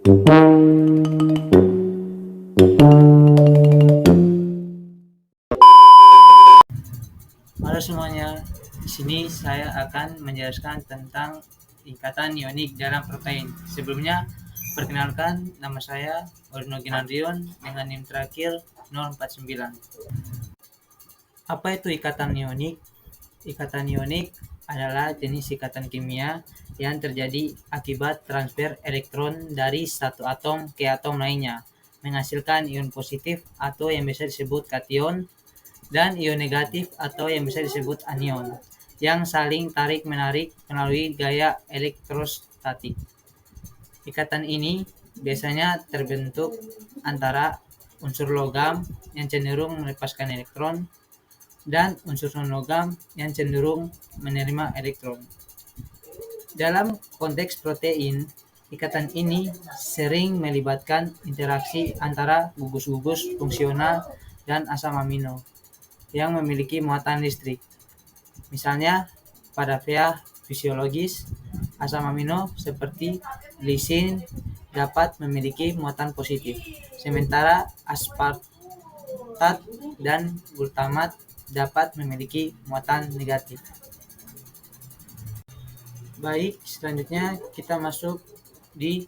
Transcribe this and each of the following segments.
Halo semuanya, di sini saya akan menjelaskan tentang ikatan ionik dalam protein. Sebelumnya, perkenalkan nama saya Orno Ginandrion dengan NIM terakhir 049. Apa itu ikatan ionik? Ikatan ionik adalah jenis ikatan kimia yang terjadi akibat transfer elektron dari satu atom ke atom lainnya, menghasilkan ion positif atau yang biasa disebut kation, dan ion negatif atau yang bisa disebut anion, yang saling tarik-menarik melalui gaya elektrostatik. Ikatan ini biasanya terbentuk antara unsur logam yang cenderung melepaskan elektron dan unsur non-logam yang cenderung menerima elektron. Dalam konteks protein, ikatan ini sering melibatkan interaksi antara gugus-gugus fungsional dan asam amino yang memiliki muatan listrik. Misalnya, pada pH fisiologis, asam amino seperti glisin dapat memiliki muatan positif, sementara aspartat dan glutamat dapat memiliki muatan negatif. Baik, selanjutnya kita masuk di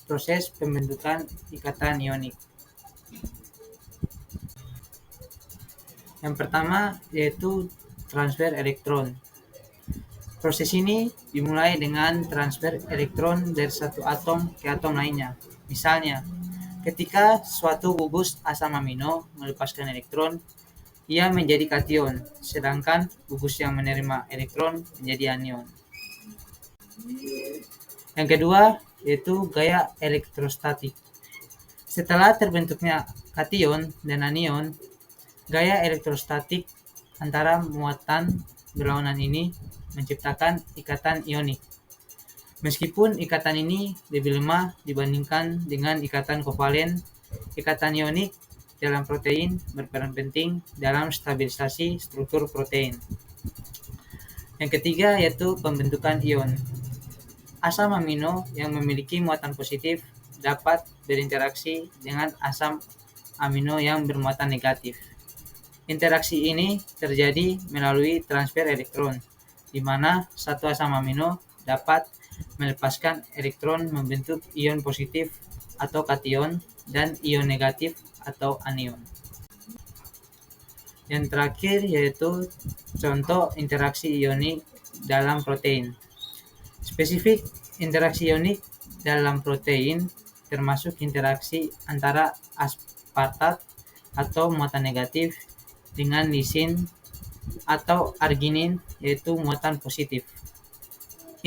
proses pembentukan ikatan ionik. Yang pertama yaitu transfer elektron. Proses ini dimulai dengan transfer elektron dari satu atom ke atom lainnya. Misalnya, ketika suatu gugus asam amino melepaskan elektron, ia menjadi kation, sedangkan gugus yang menerima elektron menjadi anion. Yang kedua yaitu gaya elektrostatik. Setelah terbentuknya kation dan anion, gaya elektrostatik antara muatan berlawanan ini menciptakan ikatan ionik. Meskipun ikatan ini lebih lemah dibandingkan dengan ikatan kovalen, ikatan ionik dalam protein berperan penting dalam stabilisasi struktur protein. Yang ketiga yaitu pembentukan ion. Asam amino yang memiliki muatan positif dapat berinteraksi dengan asam amino yang bermuatan negatif. Interaksi ini terjadi melalui transfer elektron, di mana satu asam amino dapat melepaskan elektron membentuk ion positif atau kation dan ion negatif atau anion. Yang terakhir yaitu contoh interaksi ionik dalam protein. Spesifik interaksi ionik dalam protein termasuk interaksi antara aspartat atau muatan negatif dengan lisin atau arginin yaitu muatan positif.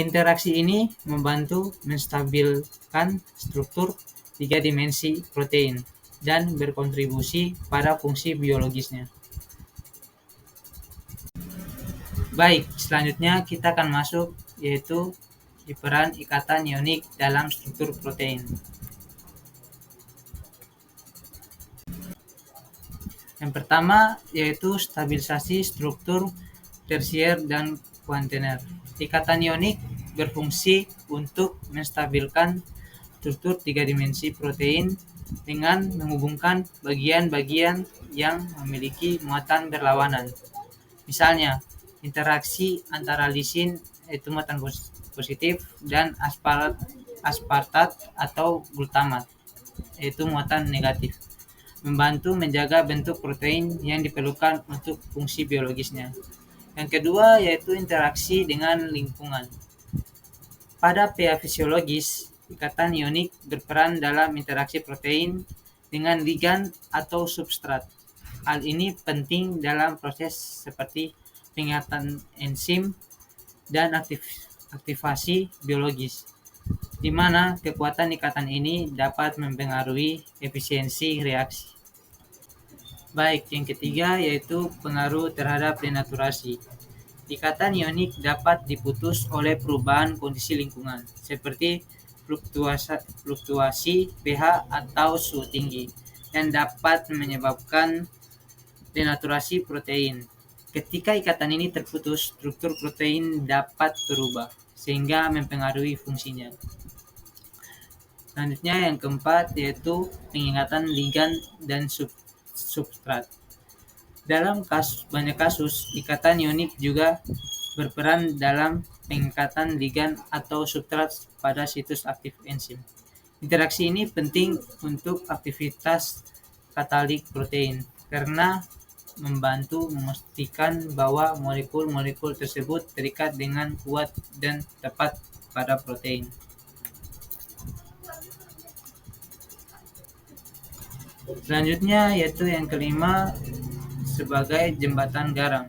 Interaksi ini membantu menstabilkan struktur 3 dimensi protein dan berkontribusi pada fungsi biologisnya. Baik, selanjutnya kita akan masuk yaitu di peran ikatan ionik dalam struktur protein. Yang pertama yaitu stabilisasi struktur tersier dan kuaterner. Ikatan ionik berfungsi untuk menstabilkan struktur 3 dimensi protein dengan menghubungkan bagian-bagian yang memiliki muatan berlawanan. Misalnya, interaksi antara lisin yaitu muatan positif dan aspartat atau glutamat yaitu muatan negatif, membantu menjaga bentuk protein yang diperlukan untuk fungsi biologisnya. Yang kedua yaitu interaksi dengan lingkungan. Pada pH fisiologis, ikatan ionik berperan dalam interaksi protein dengan ligan atau substrat. Hal ini penting dalam proses seperti pengingatan enzim dan aktivasi biologis, di mana kekuatan ikatan ini dapat mempengaruhi efisiensi reaksi. Baik, yang ketiga yaitu pengaruh terhadap denaturasi. Ikatan ionik dapat diputus oleh perubahan kondisi lingkungan, seperti fluktuasi pH atau suhu tinggi, yang dapat menyebabkan denaturasi protein. Ketika ikatan ini terputus, struktur protein dapat berubah, sehingga mempengaruhi fungsinya. Selanjutnya yang keempat yaitu pengingatan ligan dan substrat. Dalam banyak kasus, ikatan ionik juga berperan dalam pengikatan ligan atau substrat pada situs aktif enzim. Interaksi ini penting untuk aktivitas katalik protein karena membantu memastikan bahwa molekul-molekul tersebut terikat dengan kuat dan tepat pada protein. Selanjutnya yaitu yang kelima sebagai jembatan garam.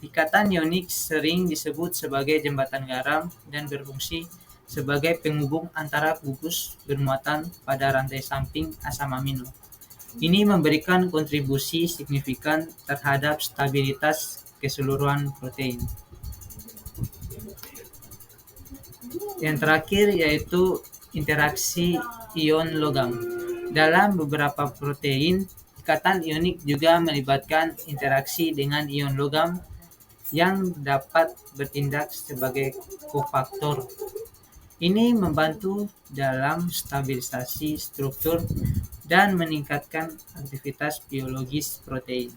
Ikatan ionik sering disebut sebagai jembatan garam dan berfungsi sebagai penghubung antara gugus bermuatan pada rantai samping asam amino. Ini memberikan kontribusi signifikan terhadap stabilitas keseluruhan protein. Yang terakhir yaitu interaksi ion logam. Dalam beberapa protein, ikatan ionik juga melibatkan interaksi dengan ion logam yang dapat bertindak sebagai kofaktor. Ini membantu dalam stabilisasi struktur dan meningkatkan aktivitas biologis protein.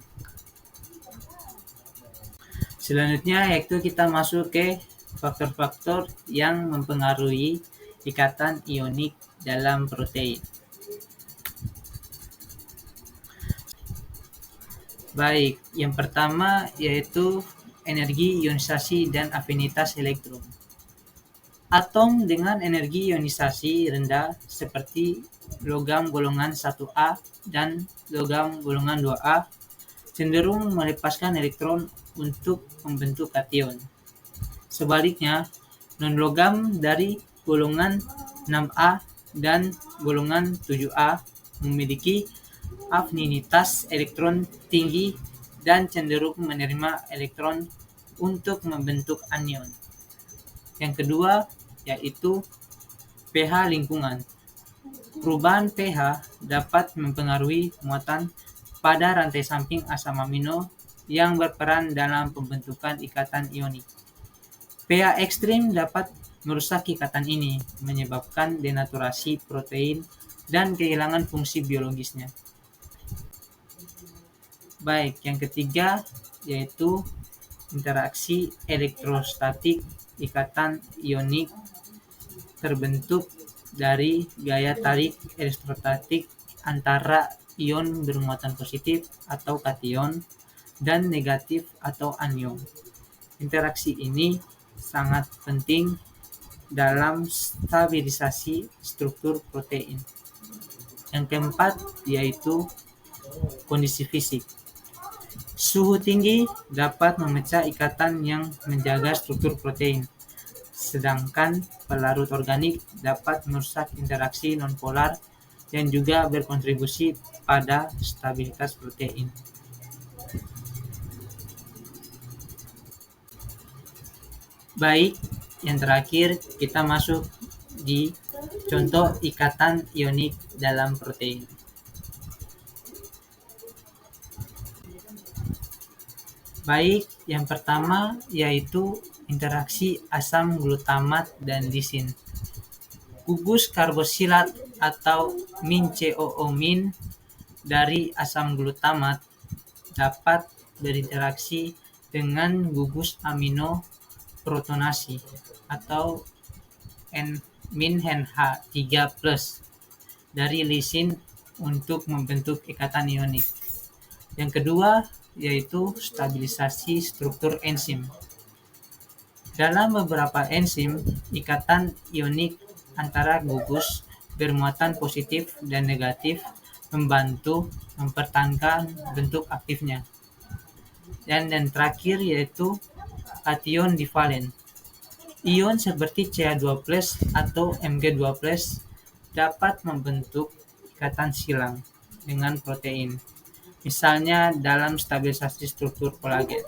Selanjutnya yaitu kita masuk ke faktor-faktor yang mempengaruhi ikatan ionik dalam protein. Baik, yang pertama yaitu energi ionisasi dan afinitas elektron. Atom dengan energi ionisasi rendah seperti logam golongan 1A dan logam golongan 2A cenderung melepaskan elektron untuk membentuk kation. Sebaliknya, non-logam dari golongan 6A dan golongan 7A memiliki afinitas elektron tinggi dan cenderung menerima elektron untuk membentuk anion. Yang kedua yaitu pH lingkungan. Perubahan pH dapat mempengaruhi muatan pada rantai samping asam amino yang berperan dalam pembentukan ikatan ionik. pH ekstrim dapat merusak ikatan ini, menyebabkan denaturasi protein dan kehilangan fungsi biologisnya. Baik, yang ketiga yaitu interaksi elektrostatik. Ikatan ionik terbentuk dari gaya tarik elektrostatik antara ion bermuatan positif atau kation dan negatif atau anion. Interaksi ini sangat penting dalam stabilisasi struktur protein. Yang keempat yaitu kondisi fisik. Suhu tinggi dapat memecah ikatan yang menjaga struktur protein, sedangkan pelarut organik dapat merusak interaksi nonpolar yang juga berkontribusi pada stabilitas protein. Baik, yang terakhir kita masuk di contoh ikatan ionik dalam protein. Baik, yang pertama yaitu interaksi asam glutamat dan lisin. Gugus karbosilat atau min-COO- dari asam glutamat dapat berinteraksi dengan gugus amino protonasi atau NH3+ dari lisin untuk membentuk ikatan ionik. Yang kedua yaitu stabilisasi struktur enzim. Dalam beberapa enzim, ikatan ionik antara gugus bermuatan positif dan negatif membantu mempertahankan bentuk aktifnya. Dan yang terakhir yaitu kation divalen. Ion seperti Ca2+ atau Mg2+ dapat membentuk ikatan silang dengan protein, misalnya dalam stabilisasi struktur kolagen.